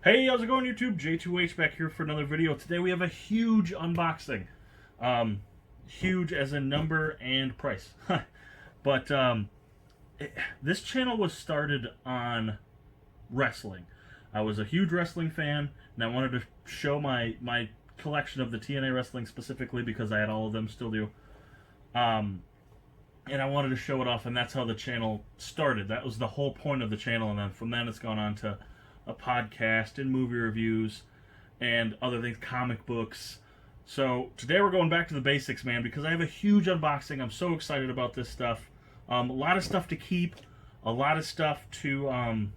Hey, how's it going, YouTube? J2H back here for another video. Today we have a huge unboxing. Huge as in number and price. But this channel was started on wrestling. I was a huge wrestling fan, and I wanted to show my collection of the TNA wrestling specifically because I had all of them, still do. And I wanted to show it off, and that's how the channel started. That was the whole point of the channel, and then from then it's gone on to a podcast and movie reviews and other things, comic books. So today we're going back to the basics, man, because I have a huge unboxing. I'm so excited about this stuff. A lot of stuff to keep, a lot of stuff to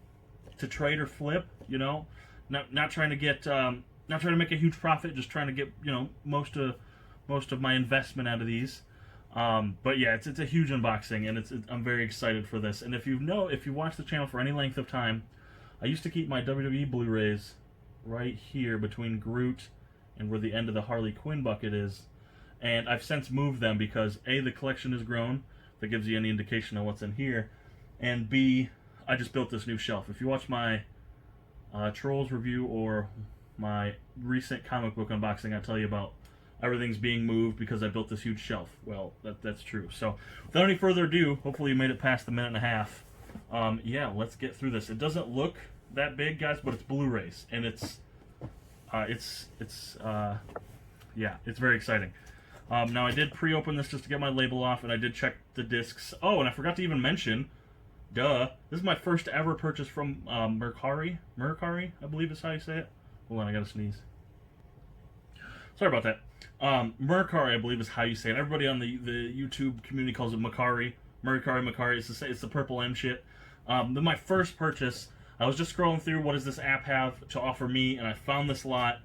trade or flip. You know, not trying to get not trying to make a huge profit, just trying to get most of my investment out of these. But yeah, it's a huge unboxing, and I'm very excited for this. And if you watch the channel for any length of time, I used to keep my WWE Blu-rays right here between Groot and where the end of the Harley Quinn bucket is, and I've since moved them because A, the collection has grown, that gives you any indication of what's in here, and B, I just built this new shelf. If you watch my Trolls review or my recent comic book unboxing, I tell you about everything's being moved because I built this huge shelf. Well, that's true. So without any further ado, hopefully you made it past the minute and a half. Yeah, let's get through this. It doesn't look that big, guys, but it's Blu-rays, and it's very exciting. Now I did pre-open this just to get my label off, and I did check the discs. Oh, and I forgot to even mention, this is my first ever purchase from Mercari, I believe is how you say it. Hold on, I gotta sneeze. Sorry about that. Mercari, I believe, is how you say it. Everybody on the YouTube community calls it Mercari. Mercari. It's the purple M shit. Then my first purchase, I was just scrolling through what does this app have to offer me, and I found this lot.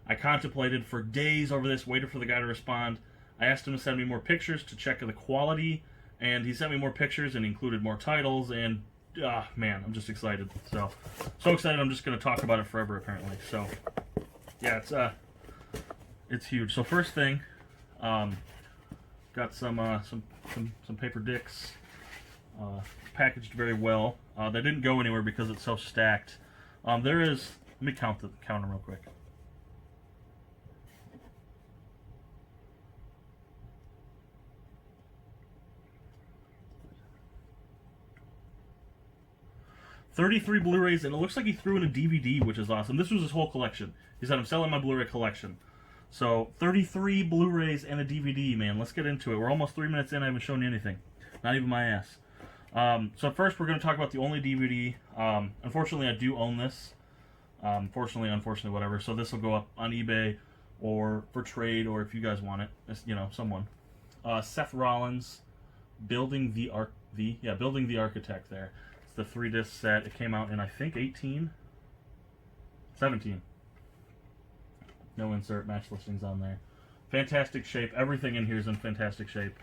I contemplated for days over this, waited for the guy to respond. I asked him to send me more pictures to check the quality, and he sent me more pictures and included more titles, and man, I'm just excited. So excited I'm just going to talk about it forever, apparently. So, yeah, it's huge. So first thing, got some paper dicks, packaged very well. They didn't go anywhere because it's so stacked. There is, let me count them real quick. $33 Blu-rays, and it looks like he threw in a DVD, which is awesome. This was his whole collection. He said, I'm selling my Blu-ray collection. So, 33 Blu-rays and a DVD, man. Let's get into it. We're almost 3 minutes in. I haven't shown you anything. Not even my ass. So first, we're going to talk about the only DVD. Unfortunately, I do own this. Unfortunately, whatever. So this will go up on eBay or for trade, or if you guys want it, someone. Seth Rollins, Building the Architect there. It's the 3-disc set. It came out in, I think, 17. No insert, match listings on there. Fantastic shape. Everything in here is in fantastic shape.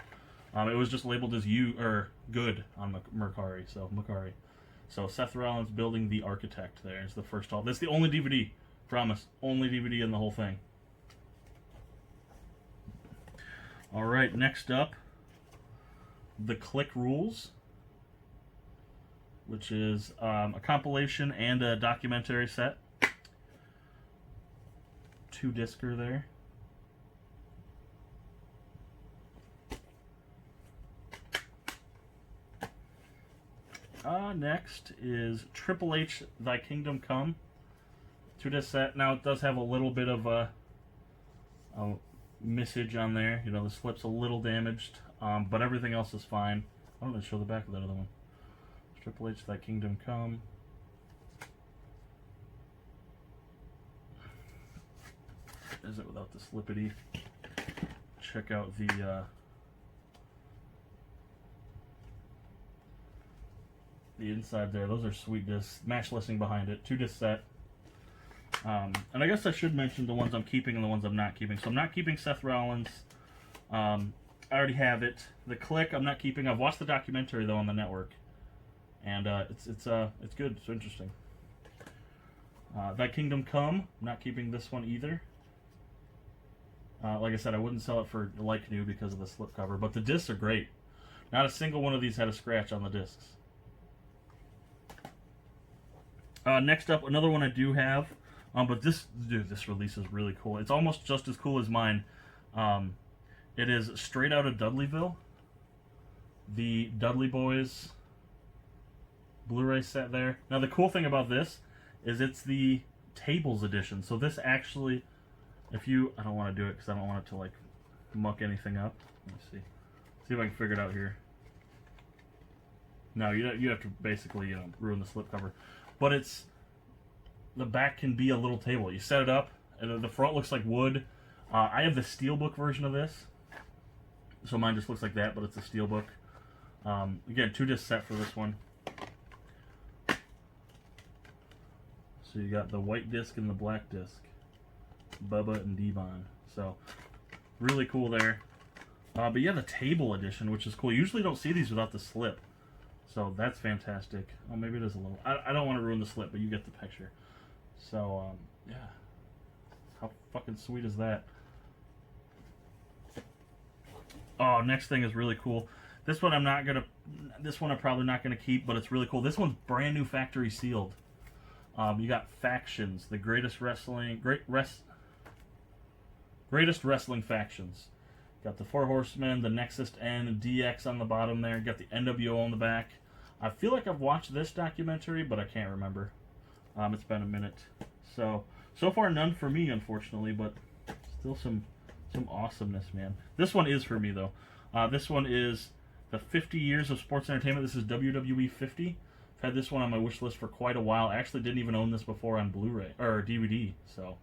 It was just labeled as good on Mercari. So Seth Rollins, Building the Architect. There's the first haul. That's the only DVD. Promise. Only DVD in the whole thing. All right. Next up, The Click Rules, which is a compilation and a documentary set. 2-discer there. Next is Triple H, Thy Kingdom Come. 2-disc set. Now it does have a little bit of a message on there. The slip's a little damaged, but everything else is fine. I don't know, show the back of that other one. Triple H, Thy Kingdom Come. Is it without the slippity? Check out the inside there. Those are sweet discs. Match listing behind it. 2-disc set. And I guess I should mention the ones I'm keeping and the ones I'm not keeping. So I'm not keeping Seth Rollins. I already have it. The Click I'm not keeping. I've watched the documentary though on the network, and it's good. It's interesting. Thy Kingdom Come. I'm not keeping this one either. Like I said, I wouldn't sell it for like new because of the slipcover, but the discs are great. Not a single one of these had a scratch on the discs. Next up, another one I do have. But this, dude, this release is really cool. It's almost just as cool as mine. It is straight out of Dudleyville. The Dudley Boyz Blu-ray set there. Now the cool thing about this is it's the tables edition. So this actually, if you, I don't want to do it because I don't want it to like muck anything up. Let me see if I can figure it out here. No, you have to basically ruin the slipcover, but it's, the back can be a little table. You set it up, and the front looks like wood. I have the steelbook version of this, so mine just looks like that, but it's a steelbook. Again, 2-disc set for this one. So you got the white disc and the black disc, Bubba and Devon. So really cool there. But yeah, the table edition, which is cool. You usually don't see these without the slip, so that's fantastic. Oh, maybe it is a little. I don't want to ruin the slip, but you get the picture. So yeah, how fucking sweet is that? Oh, next thing is really cool. This one I'm probably not gonna keep, but it's really cool. This one's brand new factory sealed. You got Factions, the greatest wrestling factions. Got the Four Horsemen, the Nexus N, DX on the bottom there. Got the NWO on the back. I feel like I've watched this documentary, but I can't remember. It's been a minute. So far none for me, unfortunately, but still some awesomeness, man. This one is for me, though. This one is the 50 Years of Sports Entertainment. This is WWE 50. I've had this one on my wish list for quite a while. I actually didn't even own this before on Blu-ray or DVD. So,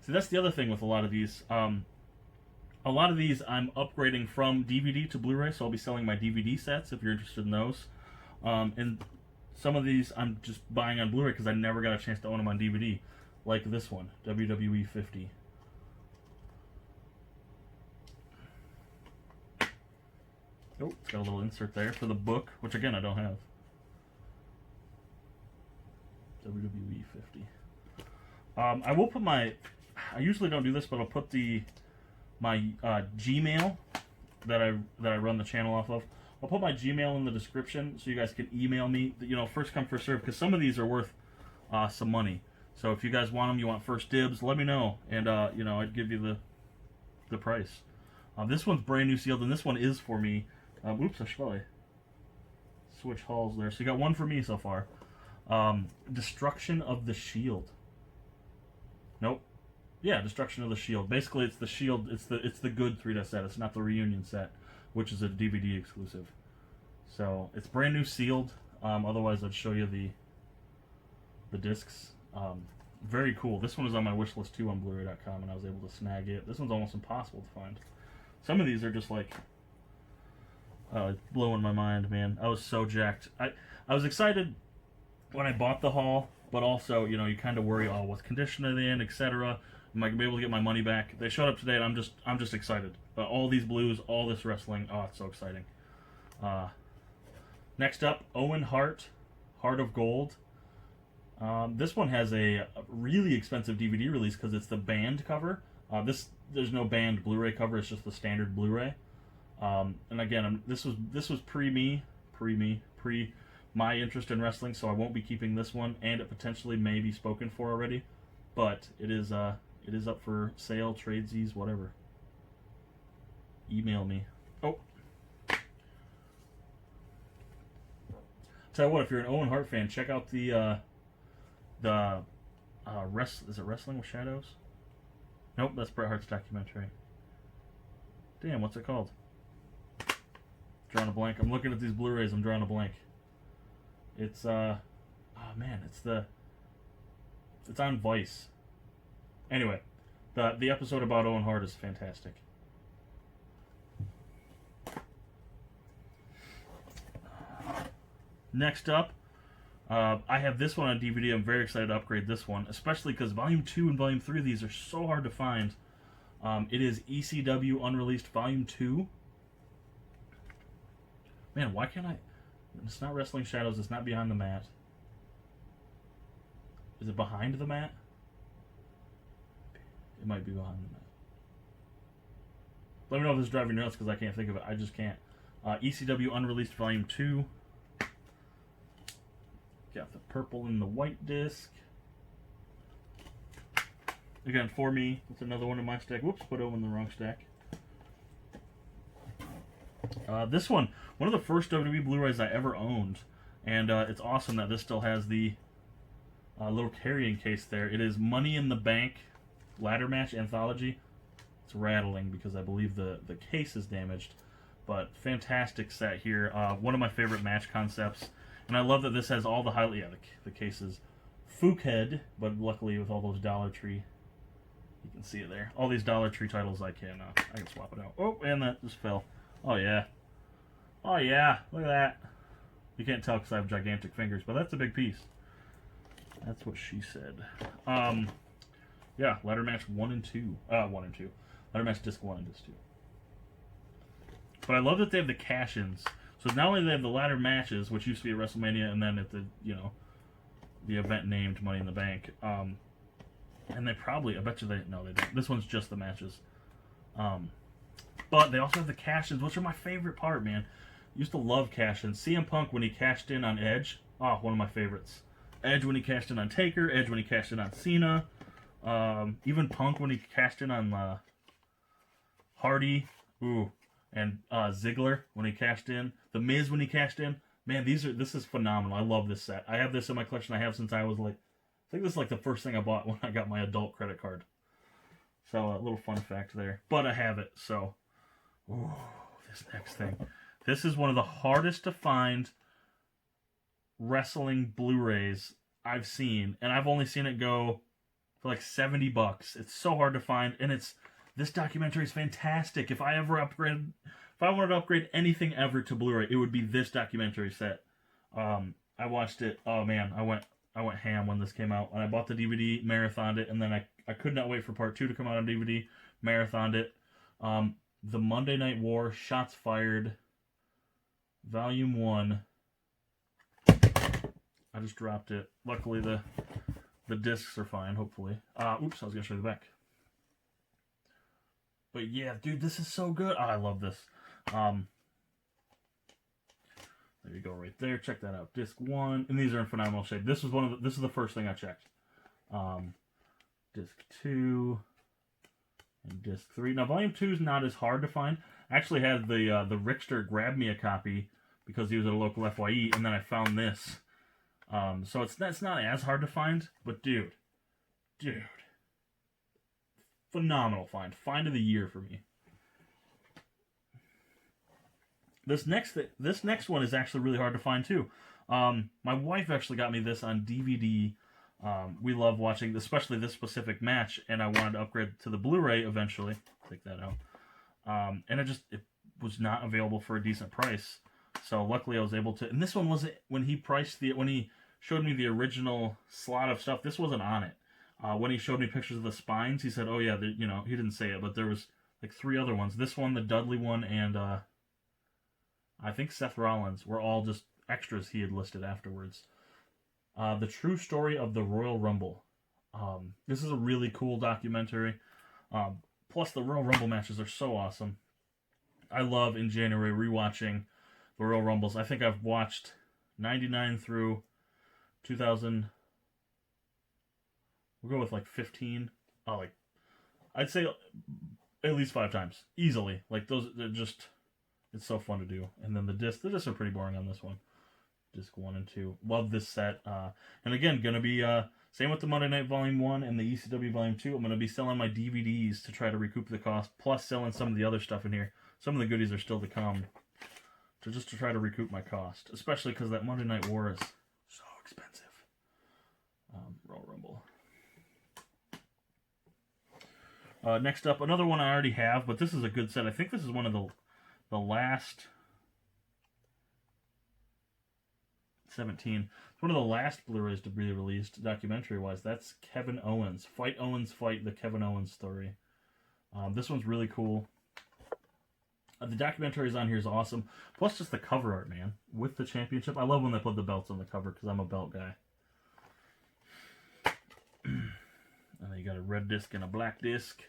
see, that's the other thing with a lot of these. A lot of these I'm upgrading from DVD to Blu-ray, so I'll be selling my DVD sets if you're interested in those. And some of these I'm just buying on Blu-ray because I never got a chance to own them on DVD, like this one, WWE 50. Oh, it's got a little insert there for the book, which again I don't have. WWE 50. I will put my, I usually don't do this, but I'll put my Gmail that I run the channel off of. I'll put my Gmail in the description so you guys can email me. You know, first come, first serve, because some of these are worth some money. So if you guys want them, you want first dibs, let me know, and you know, I'd give you the price. This one's brand new sealed, and this one is for me. Oops, I should probably switch halls there. So you got one for me so far. Destruction of the Shield. Nope. Yeah, Destruction of the Shield. Basically, it's the Shield. It's the good 3-disc set. It's not the reunion set, which is a DVD exclusive. So it's brand new sealed. Otherwise, I'd show you the discs. Very cool. This one was on my wish list too on Bluray.com, and I was able to snag it. This one's almost impossible to find. Some of these are just like blowing my mind, man. I was so jacked. I was excited when I bought the haul, but also, you know, you kind of worry, oh, what condition are they in, etc. Am I gonna be able to get my money back? They showed up today, and I'm just excited. All these blues, all this wrestling. Oh, it's so exciting. Next up, Owen Hart, Heart of Gold. This one has a really expensive DVD release because it's the band cover. There's no band Blu-ray cover. It's just the standard Blu-ray. And again, this was pre my interest in wrestling, so I won't be keeping this one, and it potentially may be spoken for already, but it is up for sale, tradesies, whatever. Email me. Oh, tell you what, if you're an Owen Hart fan, check out is it Wrestling with Shadows? Nope, that's Bret Hart's documentary. Damn, what's it called? Drawing a blank. I'm looking at these Blu-rays. I'm drawing a blank. It's oh man, it's on Vice. Anyway, the episode about Owen Hart is fantastic. Next up, I have this one on DVD. I'm very excited to upgrade this one, especially because Volume 2 and Volume 3 of these are so hard to find. It is ECW Unreleased Volume 2. Man, why can't I... It's not Wrestling Shadows. It's not Behind the Mat. Is it Behind the Mat? It might be Behind the Mat. Let me know if this is driving you nuts because I can't think of it. I just can't. ECW Unreleased Volume 2. Got the purple and the white disc. Again, for me, it's another one in my stack. Whoops, put them in the wrong stack. This one of the first WWE Blu-rays I ever owned, and it's awesome that this still has the little carrying case there. It is Money in the Bank Ladder Match Anthology. It's rattling because I believe the case is damaged, but fantastic set here. One of my favorite match concepts, and I love that this has all the highlight. Yeah, the case is Fukehead, but luckily with all those Dollar Tree, you can see it there. All these Dollar Tree titles, I can swap it out. Oh, and that just fell. Oh yeah, oh yeah. Look at that. You can't tell because I have gigantic fingers, but that's a big piece. That's what she said. Yeah, ladder match 1 and 2. 1 and 2. Ladder match disc 1 and disc 2. But I love that they have the cash-ins. So not only do they have the ladder matches, which used to be at WrestleMania, and then at the, you know, the event named Money in the Bank. And they probably, I bet you no, they don't. This one's just the matches. But they also have the cash-ins, which are my favorite part, man. Used to love cash-ins. CM Punk, when he cashed in on Edge, one of my favorites. Edge when he cashed in on Taker, Edge when he cashed in on Cena, even Punk when he cashed in on Hardy, and Ziggler when he cashed in, The Miz when he cashed in. Man, this is phenomenal. I love this set. I have this in my collection. I have since I was like, I think this is like the first thing I bought when I got my adult credit card. So a little fun fact there, but I have it. So, this next thing, this is one of the hardest to find wrestling Blu-rays I've seen, and I've only seen it go for like $70. It's so hard to find, and this documentary is fantastic. If I wanted to upgrade anything ever to Blu-ray, it would be this documentary set. I watched it. Oh man, I went ham when this came out, and I bought the DVD, marathoned it, and then I could not wait for part 2 to come out on DVD. Marathoned it. The Monday Night War, Shots Fired, Volume 1. I just dropped it. Luckily, the discs are fine, hopefully. Oops, I was going to show you the back. But yeah, dude, this is so good. I love this. There you go, right there. Check that out. Disc 1. And these are in phenomenal shape. This is this is the first thing I checked. Disc 2. And disc 3. Now, Volume 2 is not as hard to find. I actually had the Rickster grab me a copy because he was at a local FYE, and then I found this. So it's not as hard to find, but dude, phenomenal find. Find of the year for me. This next one is actually really hard to find too. My wife actually got me this on DVD. We love watching, especially this specific match, and I wanted to upgrade to the Blu-ray eventually. Take that out. And it was not available for a decent price. So luckily I was able to. And this one wasn't when he showed me the original slot of stuff. This wasn't on it. When he showed me pictures of the spines, he said, "Oh yeah, he didn't say it, but there was like 3 other ones. This one, the Dudley one, and I think Seth Rollins were all just extras he had listed afterwards." The True Story of the Royal Rumble. This is a really cool documentary. Plus, the Royal Rumble matches are so awesome. I love in January rewatching the Royal Rumbles. I think I've watched 99 through 2000. We'll go with like 15. I'd say at least 5 times easily. Like those, it's so fun to do. And then the discs are pretty boring on this one. Disc 1 and 2. Love this set. And again, gonna be same with the Monday Night Volume 1 and the ECW Volume 2. I'm gonna be selling my DVDs to try to recoup the cost, plus selling some of the other stuff in here. Some of the goodies are still to come. Just to try to recoup my cost, especially because that Monday Night War is so expensive. Royal Rumble. Next up, another one I already have, but this is a good set. I think this is one of the last 17. It's one of the last Blu-rays to be released, documentary-wise. That's Kevin Owens. Fight Owens, Fight, the Kevin Owens story. This one's really cool. The documentaries on here is awesome. Plus just the cover art, man. With the championship. I love when they put the belts on the cover because I'm a belt guy. And then you got a red disc and a black disc.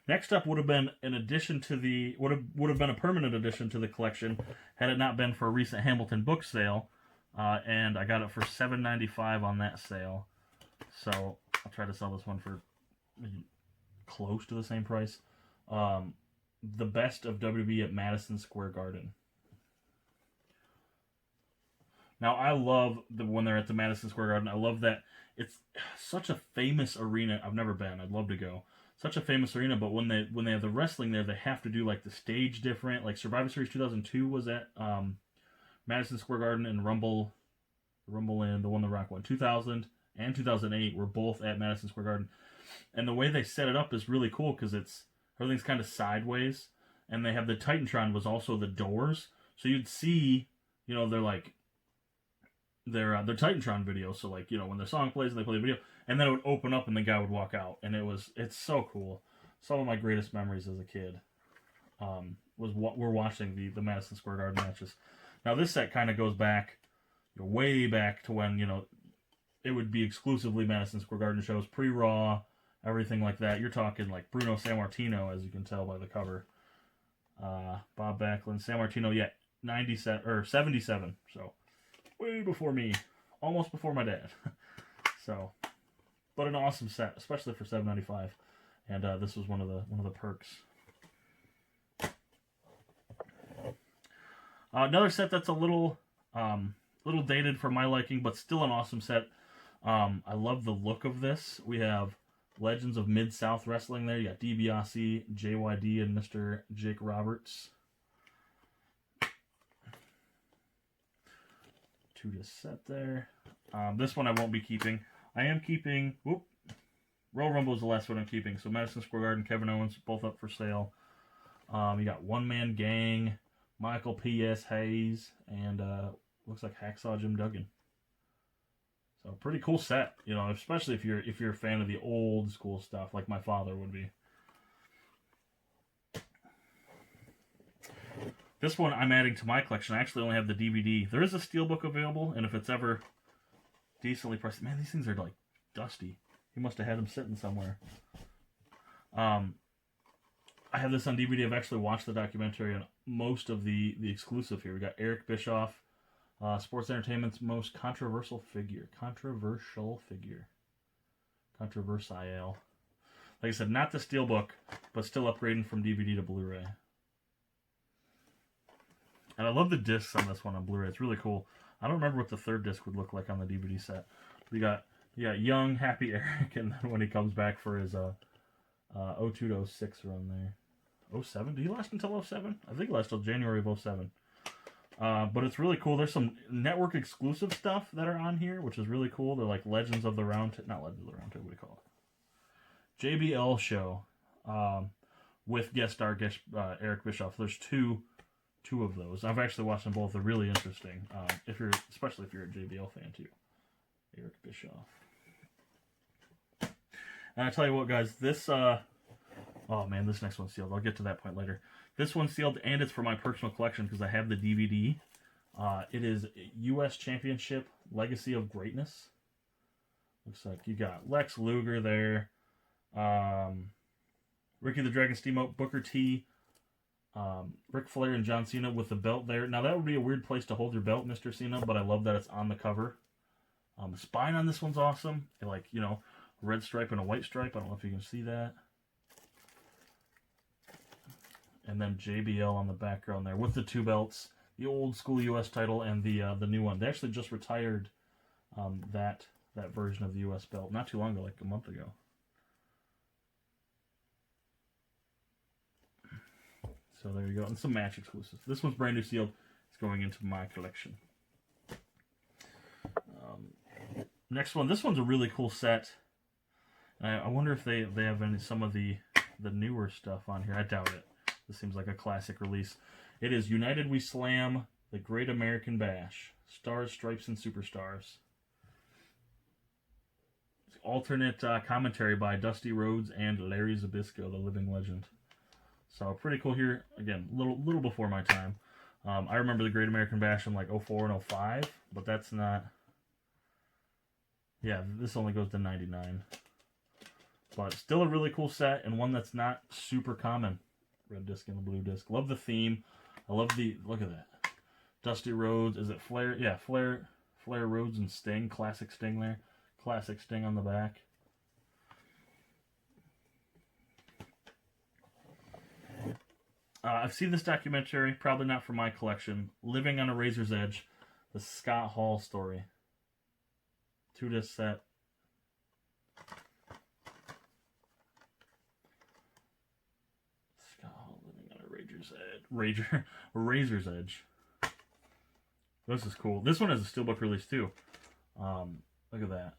Next up would have been an addition to the would have been a permanent addition to the collection had it not been for a recent Hamilton book sale, and I got it for $7.95 on that sale. So I'll try to sell this one for close to the same price. The Best of WWE at Madison Square Garden. Now I love when they're at the Madison Square Garden. I love that it's such a famous arena. I've never been. I'd love to go. Such a famous arena, but when they have the wrestling there, they have to do like the stage different. Like Survivor Series 2002 was at Madison Square Garden, and Rumble and the one The Rock won 2000 and 2008 were both at Madison Square Garden. And the way they set it up is really cool because everything's kind of sideways, and they have the Titantron was also the doors, so you'd see, their Titantron video. So like, when their song plays and they play the video, and then it would open up and the guy would walk out, and it's so cool. Some of my greatest memories as a kid was what we're watching the Madison Square Garden matches. Now this set kind of goes back, way back to when it would be exclusively Madison Square Garden shows, pre-Raw, everything like that. You're talking like Bruno Sammartino, as you can tell by the cover. Bob Backlund, Sammartino, 97 or 77. So way before me, almost before my dad. So, but an awesome set, especially for $7.95. And this was one of the perks. Another set that's a little dated for my liking, but still an awesome set. I love the look of this. We have Legends of Mid-South Wrestling there. You got DiBiase, JYD, and Mr. Jake Roberts. Two just set there. This one I won't be keeping. I am keeping... Royal Rumble is the last one I'm keeping. So Madison Square Garden, Kevin Owens, both up for sale. You got One Man Gang, Michael P.S. Hayes, and looks like Hacksaw Jim Duggan. So pretty cool set, especially if you're a fan of the old school stuff, like my father would be. This one I'm adding to my collection. I actually only have the DVD. There is a steelbook available, and if it's ever decently priced, man, these things are like dusty. He must have had them sitting somewhere. I have this on DVD. I've actually watched the documentary on most of the exclusive here. We got Eric Bischoff, Sports Entertainment's most controversial figure. Controversial. Like I said, not the steelbook, but still upgrading from DVD to Blu-ray. And I love the discs on this one on Blu-ray. It's really cool. I don't remember what the third disc would look like on the DVD set. You got young, happy Eric, and then when he comes back for his 02 to 06 run there. 07? Did he last until 07? I think he lasted till January of 07. But it's really cool. There's some network exclusive stuff that are on here, which is really cool. They're like Legends of the Round Table. Not Legends of the Round Table, what do you call it? JBL show with guest star Eric Bischoff. There's two of those. I've actually watched them both. They're really interesting. Especially if you're a JBL fan too. Eric Bischoff. And I tell you what, guys, this oh man, this next one's sealed. I'll get to that point later. This one's sealed, and it's for my personal collection because I have the DVD. It is U.S. Championship Legacy of Greatness. Looks like you got Lex Luger there, Ricky the Dragon Steamboat, Booker T, Ric Flair, and John Cena with the belt there. Now that would be a weird place to hold your belt, Mr. Cena, but I love that it's on the cover. The spine on this one's awesome. Like, red stripe and a white stripe. I don't know if you can see that. And then JBL on the background there with the two belts, the old school U.S. title and the new one. They actually just retired that version of the U.S. belt not too long ago, like a month ago. So there you go, and some match exclusives. This one's brand new sealed. It's going into my collection. Next one. This one's a really cool set. I wonder if they have some of the newer stuff on here. I doubt it. This seems like a classic release. It is United We Slam, The Great American Bash, Stars, Stripes, and Superstars. Alternate commentary by Dusty Rhodes and Larry Zbyszko, the living legend. So pretty cool here. Again, little before my time. I remember the Great American Bash in like 04 and 05, but that's not... Yeah, this only goes to 99. But still a really cool set, and one that's not super common. Red disc and a blue disc. Love the theme. I love the, look at that. Dusty Rhodes, is it Flair? Yeah, Flair, Rhodes, and Sting. Classic Sting there. Classic Sting on the back. I've seen this documentary, probably not for my collection. Living on a Razor's Edge, the Scott Hall story. 2-disc set. Scott Hall living on a Razor's Edge. This is cool. This one has a steelbook release too. Look at that.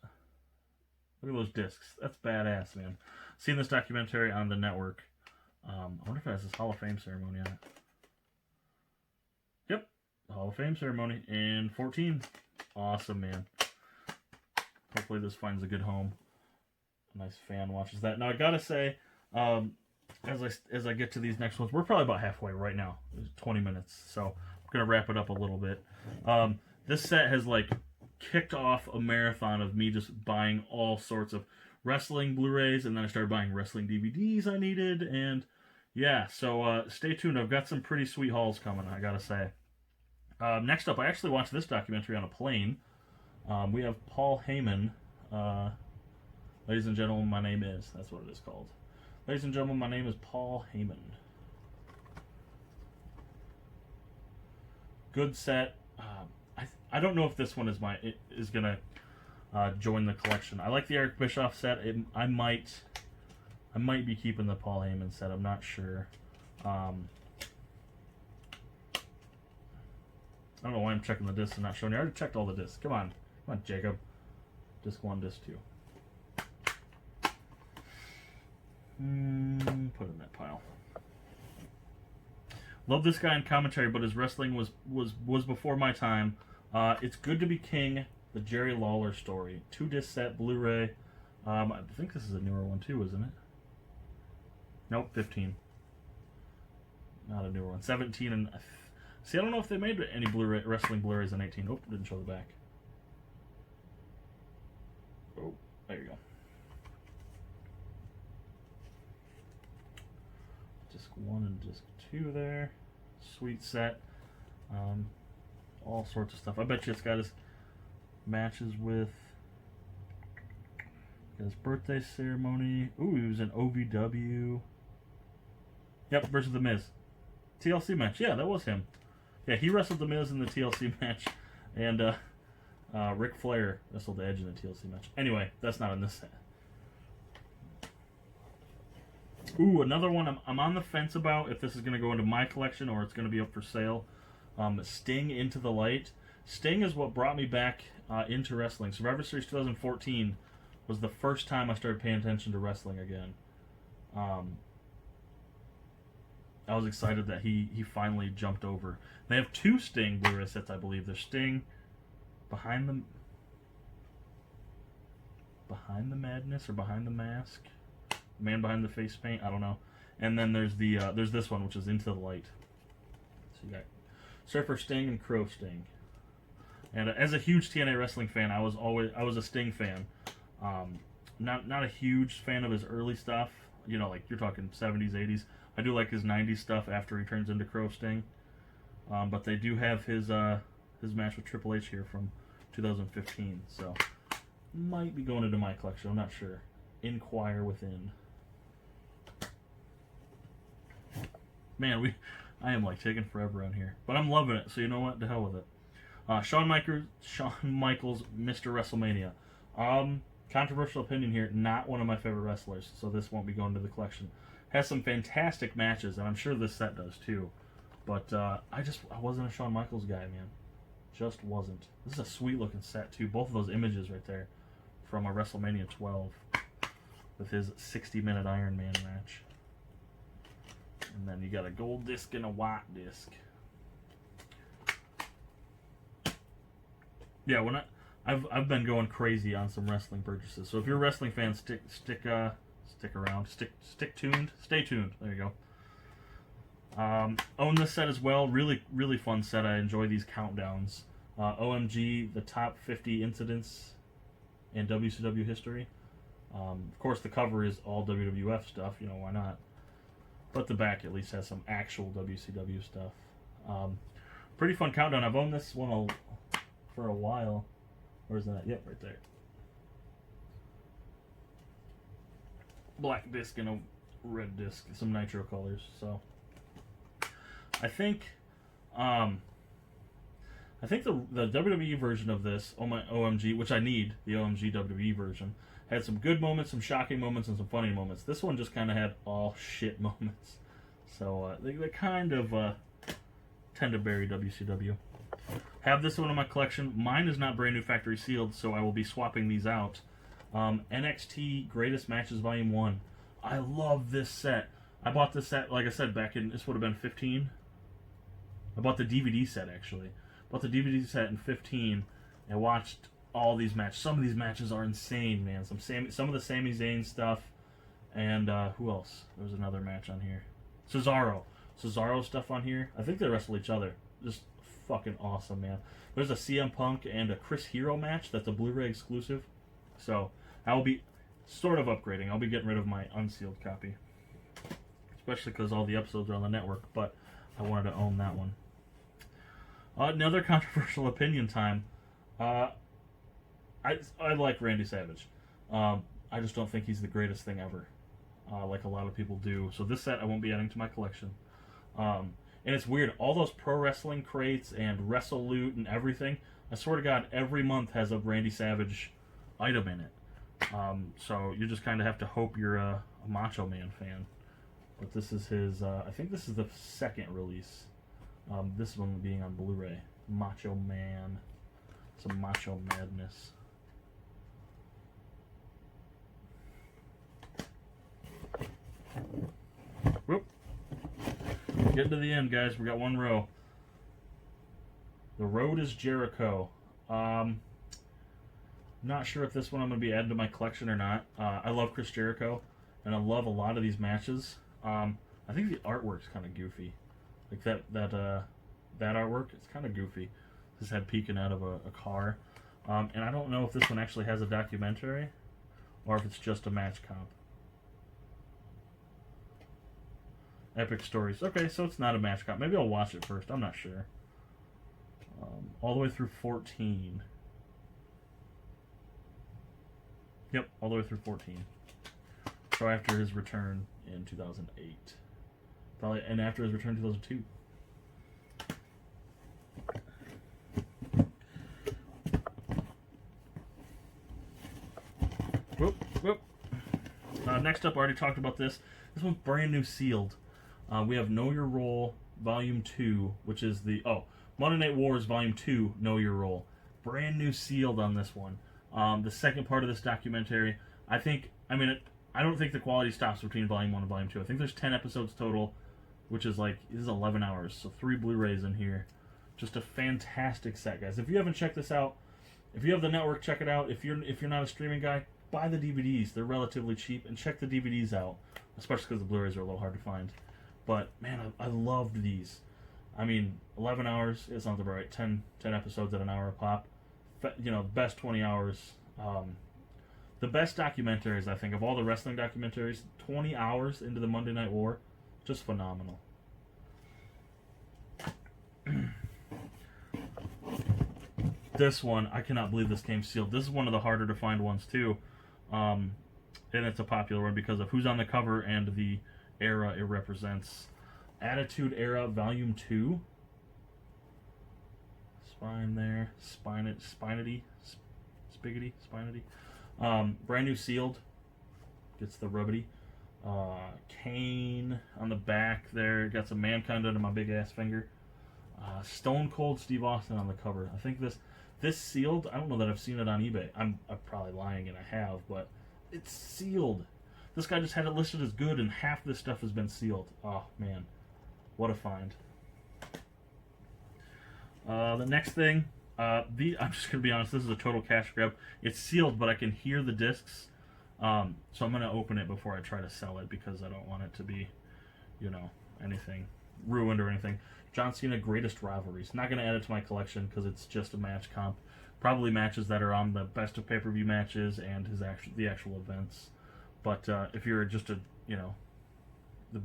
Look at those discs. That's badass, man. Seen this documentary on the network. I wonder if it has this Hall of Fame ceremony on it. Yep. Hall of Fame ceremony in 14. Awesome, man. Hopefully this finds a good home. A nice fan watches that. Now I gotta say, as I get to these next ones, we're probably about halfway right now. 20 minutes. So I'm gonna wrap it up a little bit. This set has like kicked off a marathon of me just buying all sorts of Wrestling Blurays, and then I started buying wrestling DVDs I needed, and yeah, so stay tuned. I've got some pretty sweet hauls coming, I gotta say. Next up, I actually watched this documentary on a plane. We have Paul Heyman. Ladies and gentlemen, my name is. That's what it is called. Ladies and gentlemen, my name is Paul Heyman. Good set. I don't know if this one is gonna join the collection. I like the Eric Bischoff set. I might be keeping the Paul Heyman set. I'm not sure. I don't know why I'm checking the discs and not showing you. I already checked all the discs. Come on, Jacob. Disc 1, disc 2. Put it in that pile. Love this guy in commentary, but his wrestling was before my time. It's Good to Be King, the Jerry Lawler story. 2-disc set, Blu-ray. I think this is a newer one too, isn't it? Nope, 15. Not a newer one. 17 and... See, I don't know if they made any Blu-ray wrestling Blu-rays in 18. Oh, didn't show the back. Oh, there you go. Disc 1 and disc 2 there. Sweet set. All sorts of stuff. I bet you it's got his matches with his birthday ceremony. Ooh, he was in OVW. Yep, versus The Miz. TLC match. Yeah, that was him. Yeah, he wrestled The Miz in the TLC match. And Ric Flair wrestled Edge in the TLC match. Anyway, that's not in this set. Ooh, another one I'm on the fence about if this is going to go into my collection or it's going to be up for sale. Sting Into the Light. Sting is what brought me back into wrestling. Survivor Series 2014 was the first time I started paying attention to wrestling again. I was excited that he finally jumped over. They have 2 Sting Blu-ray sets, I believe. There's Sting Behind the Madness or Behind the Mask. Man Behind the Face Paint, I don't know. And then there's there's this one, which is Into the Light. So you got Surfer Sting and Crow Sting. And as a huge TNA wrestling fan, I was a Sting fan. Not a huge fan of his early stuff. You know, like you're talking 70s, 80s. I do like his 90s stuff after he turns into Crow Sting. But they do have his match with Triple H here from 2015. So might be going into my collection. I'm not sure. Inquire within. Man, I am like taking forever on here, but I'm loving it. So you know what? To hell with it. Shawn Michaels, Mr. WrestleMania. Controversial opinion here. Not one of my favorite wrestlers, so this won't be going to the collection. Has some fantastic matches, and I'm sure this set does too. But I wasn't a Shawn Michaels guy, man. Just wasn't. This is a sweet looking set too. Both of those images right there from a WrestleMania 12 with his 60-minute Iron Man match. And then you got a gold disc and a white disc. Yeah, I've been going crazy on some wrestling purchases. So if you're a wrestling fan, stick around, stick tuned, stay tuned. There you go. Own this set as well. Really, really fun set. I enjoy these countdowns. OMG, the top 50 incidents in WCW history. Of course, the cover is all WWF stuff. You know, why not? But the back at least has some actual WCW stuff. Pretty fun countdown. I've owned this one for a while. Where's that? Yep, right there. Black disc and a red disc, some nitro colors. So I think the WWE version of this, OMG, which I need, the OMG WWE version, had some good moments, some shocking moments, and some funny moments. This one just kind of had all shit moments. So they kind of tend to bury WCW. Have this one in my collection. Mine is not brand new factory sealed, so I will be swapping these out. NXT Greatest Matches Volume 1. I love this set. I bought this set, like I said, back in, this would have been 15. I bought the DVD set, actually. Bought the DVD set in 15 and watched all these matches. Some of these matches are insane, man. Some of the Sami Zayn stuff. And who else? There was another match on here. Cesaro stuff on here. I think they wrestle each other. Just fucking awesome, man. There's a CM Punk and a Chris Hero match that's a Blu-ray exclusive. So I will be sort of upgrading. I'll be getting rid of my unsealed copy, especially because all the episodes are on the network. But I wanted to own that one. Another controversial opinion time. I like Randy Savage. I just don't think he's the greatest thing ever, like a lot of people do. So this set I won't be adding to my collection. And it's weird. All those pro wrestling crates and WrestleLoot and everything, I swear to God, every month has a Randy Savage item in it. So you just kind of have to hope you're a Macho Man fan. But this is his, I think this is the second release. This one being on Blu-ray. Macho Man. Some macho madness. Whoop. Getting to the end, guys. We got one row. The Road is Jericho. Not sure if this one I'm going to be adding to my collection or not. I love Chris Jericho, and I love a lot of these matches. I think the artwork's kind of goofy. Like that artwork, it's kind of goofy. His head peeking out of a car. And I don't know if this one actually has a documentary or if it's just a match comp. Epic Stories. Okay, so it's not a match comp. Maybe I'll watch it first. I'm not sure. All the way through 14. Yep, all the way through 14. So after his return in 2008. Probably, and after his return in 2002. Whoop, whoop. Next up, I already talked about this. This one's brand new sealed. We have Know Your Role Volume 2, which is the, Monday Night Wars Volume 2, Know Your Role. Brand new sealed on this one. The second part of this documentary, I don't think the quality stops between Volume 1 and Volume 2. I think there's 10 episodes total, which is this is 11 hours, so 3 Blu-rays in here. Just a fantastic set, guys. If you haven't checked this out, if you have the network, check it out. If you're not a streaming guy, buy the DVDs. They're relatively cheap, and check the DVDs out, especially because the Blu-rays are a little hard to find. But, man, I loved these. 11 hours, it sounds about right. 10 episodes at an hour a pop. Best 20 hours. The best documentaries, I think, of all the wrestling documentaries, 20 hours into the Monday Night War, just phenomenal. This one, I cannot believe this came sealed. This is one of the harder to find ones, too. And it's a popular one because of who's on the cover and the era it represents. Attitude Era Volume 2. Spine there. Spinety. Brand new sealed. Gets the rubbity. Kane on the back there. Got some Mankind under my big ass finger. Stone Cold Steve Austin on the cover. I think this sealed, I don't know that I've seen it on eBay. I'm probably lying and I have, but it's sealed. This guy just had it listed as good and half this stuff has been sealed. Oh, man. What a find. The next thing, I'm just going to be honest, this is a total cash grab. It's sealed, but I can hear the discs. So I'm going to open it before I try to sell it because I don't want it to be, anything ruined or anything. John Cena Greatest Rivalries. Not going to add it to my collection because it's just a match comp. Probably matches that are on the best of pay-per-view matches and the actual events. But if you're just the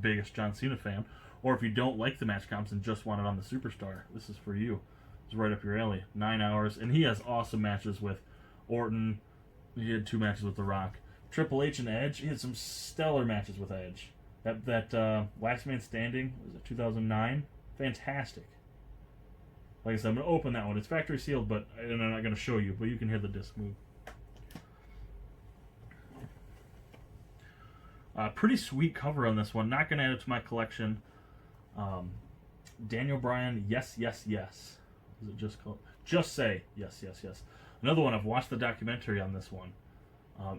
biggest John Cena fan, or if you don't like the match comps and just want it on the Superstar, this is for you. It's right up your alley. 9 hours, and he has awesome matches with Orton. He had 2 matches with The Rock. Triple H and Edge. He had some stellar matches with Edge. That Last Man Standing, was it 2009? Fantastic. Like I said, I'm going to open that one. It's factory sealed, but I'm not going to show you, but you can hear the disc move. Pretty sweet cover on this one. Not going to add it to my collection. Daniel Bryan, Yes, Yes, Yes. Is it just called? Just Say Yes, Yes, Yes. Another one, I've watched the documentary on this one.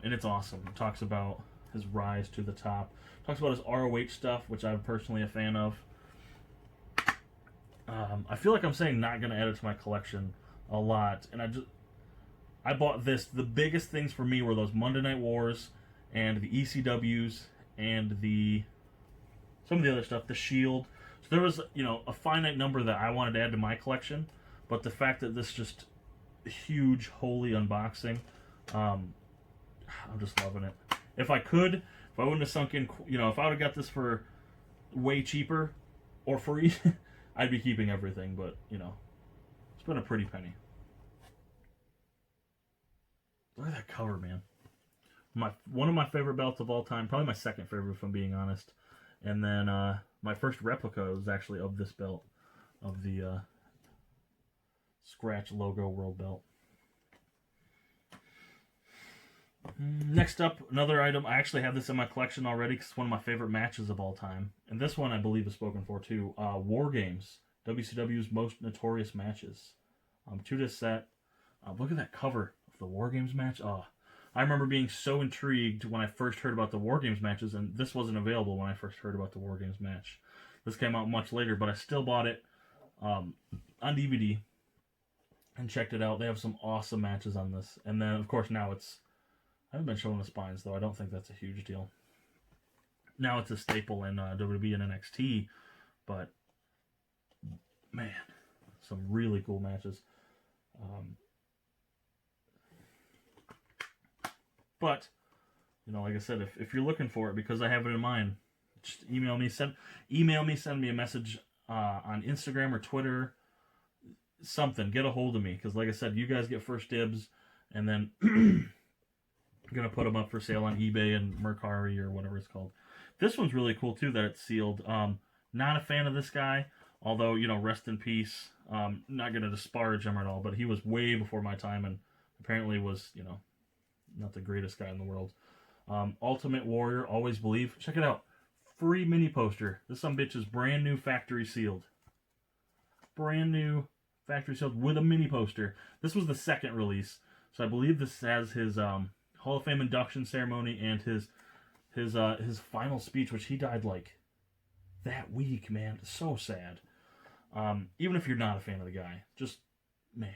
And it's awesome. It talks about his rise to the top. Talks about his ROH stuff, which I'm personally a fan of. I feel like I'm saying not going to add it to my collection a lot. And I bought this. The biggest things for me were those Monday Night Wars and the ECWs and some of the other stuff, the Shield. So there was, a finite number that I wanted to add to my collection. But the fact that this just huge, holy unboxing, I'm just loving it. If I wouldn't have sunk in, if I would have got this for way cheaper or free, I'd be keeping everything. But, it's been a pretty penny. Look at that cover, man. One of my favorite belts of all time, probably my second favorite if I'm being honest. And then my first replica was actually of this belt, of the Scratch logo world belt. Next up, another item. I actually have this in my collection already because it's one of my favorite matches of all time. And this one I believe is spoken for too. War Games, WCW's most notorious matches. 2-disc set. Look at that cover of the War Games match. I remember being so intrigued when I first heard about the War Games matches, and this wasn't available when I first heard about the War Games match. This came out much later, but I still bought it on DVD and checked it out. They have some awesome matches on this. And then, of course, now I haven't been showing the spines, though. I don't think that's a huge deal. Now it's a staple in WWE and NXT, but, man, some really cool matches. But, like I said, if you're looking for it, because I have it in mind, just email me, send me a message on Instagram or Twitter, something. Get a hold of me, because like I said, you guys get first dibs, and then I'm going to put them up for sale on eBay and Mercari or whatever it's called. This one's really cool, too, that it's sealed. Not a fan of this guy, although, rest in peace. Not going to disparage him at all, but he was way before my time and apparently was, not the greatest guy in the world. Ultimate Warrior, Always Believe. Check it out. Free mini poster. This sumbitch is brand new factory sealed. Brand new factory sealed with a mini poster. This was the second release. So I believe this has his Hall of Fame induction ceremony and his final speech, which he died like that week, man. It's so sad. Even if you're not a fan of the guy, just, man,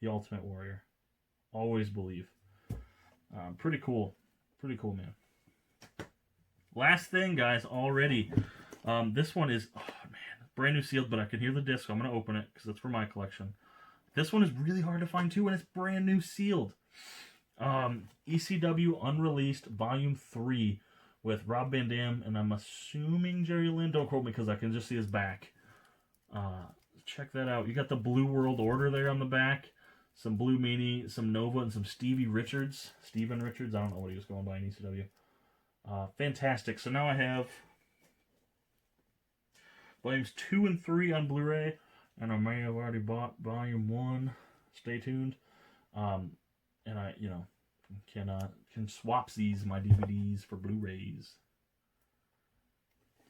the Ultimate Warrior. Always Believe. Pretty cool. Pretty cool, man. Last thing, guys, already. This one is, brand new sealed, but I can hear the disc, so I'm going to open it because it's for my collection. This one is really hard to find, too, and it's brand new sealed. ECW Unreleased Volume 3 with Rob Van Dam, and I'm assuming Jerry Lynn. Don't quote me because I can just see his back. Check that out. You got the Blue World Order there on the back. Some Blue Meanie, some Nova, and some Steven Richards. I don't know what he was going by in ECW. Fantastic. So now I have Volumes 2 and 3 on Blu-ray, and I may have already bought Volume 1. Stay tuned. And I, can swap these my DVDs for Blu-rays.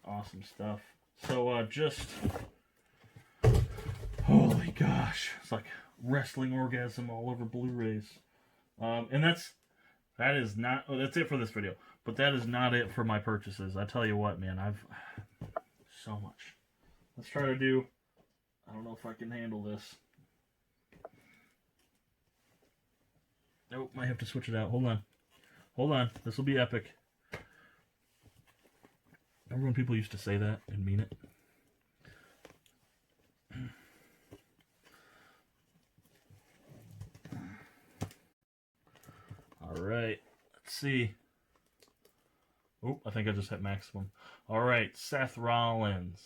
Awesome stuff. So, holy gosh, it's like wrestling orgasm all over Blu-rays. And that's it for this video. But that is not it for my purchases. I tell you what, man, I've so much. Let's try to do. I don't know if I can handle this. Nope, might have to switch it out. Hold on. This will be epic. Remember when people used to say that and mean it? All right, let's see. Oh, I think I just hit maximum. All right, Seth Rollins,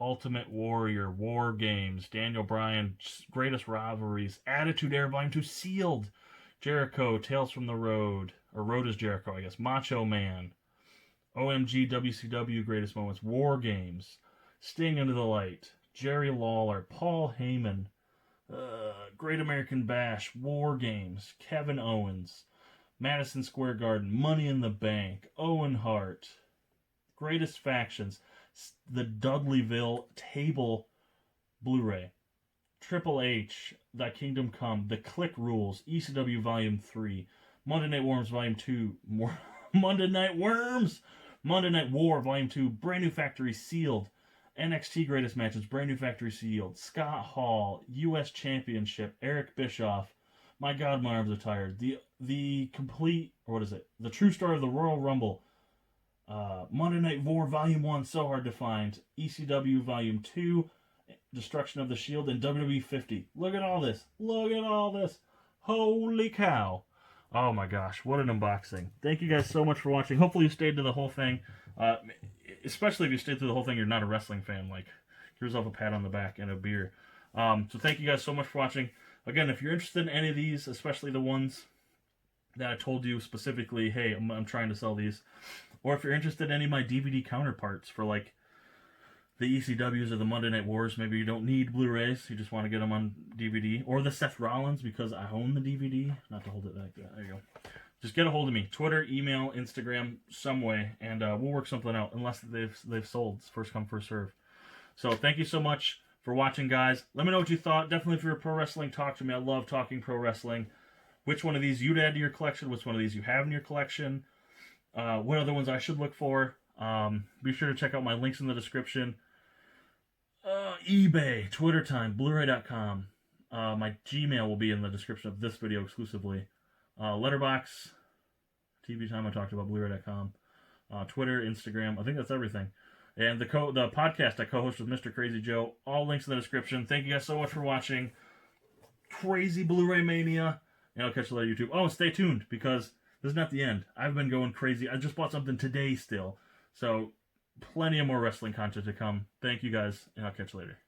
Ultimate Warrior, War Games, Daniel Bryan, Greatest Rivalries, Attitude Era Volume 2 sealed, Jericho, Tales from the Road, or Road is Jericho, I guess, Macho Man, OMG WCW Greatest Moments, War Games, Sting Into the Light, Jerry Lawler, Paul Heyman, Great American Bash, War Games, Kevin Owens, Madison Square Garden, Money in the Bank, Owen Hart, Greatest Factions, the Dudleyville Table Blu-ray, Triple H, Thy Kingdom Come, The Click Rules, ECW Volume 3, Monday Night Worms Volume 2, Monday Night Worms, Monday Night War Volume 2, Brand New Factory Sealed, NXT Greatest Matches, Brand New Factory Sealed, Scott Hall, U.S. Championship, Eric Bischoff, My God, My Arms Are Tired, the complete, or what is it, The True Story of the Royal Rumble, Monday Night War Volume 1, So Hard to Find, ECW Volume 2, Destruction of the Shield, and WWE 50. Look at all this. Look at all this. Holy cow. Oh my gosh, what an unboxing. Thank you guys so much for watching. Hopefully you stayed to the whole thing. Especially if you stayed through the whole thing, you're not a wrestling fan. Like, give yourself a pat on the back and a beer. So thank you guys so much for watching. Again, if you're interested in any of these, especially the ones that I told you specifically, hey, I'm trying to sell these. Or if you're interested in any of my DVD counterparts for, like, the ECWs or the Monday Night Wars, maybe you don't need Blu-rays, you just want to get them on DVD. Or the Seth Rollins, because I own the DVD. Not to hold it like that. There you go. Just get a hold of me. Twitter, email, Instagram, some way, and we'll work something out, unless they've sold. It's first come, first serve. So thank you so much for watching, guys. Let me know what you thought. Definitely if you're a pro wrestling, talk to me. I love talking pro wrestling. Which one of these you'd add to your collection, which one of these you have in your collection, what other ones I should look for. Be sure to check out my links in the description. eBay, Twitter Time, Bluray.com. My Gmail will be in the description of this video exclusively. Letterbox, TV Time I talked about, Bluray.com. Twitter, Instagram, I think that's everything. And the podcast I co-host with Mr. Crazy Joe, all links in the description. Thank you guys so much for watching. Crazy Blu-ray Mania. And I'll catch you later, YouTube. Oh, and stay tuned, because this is not the end. I've been going crazy. I just bought something today still. So, plenty of more wrestling content to come. Thank you guys, and I'll catch you later.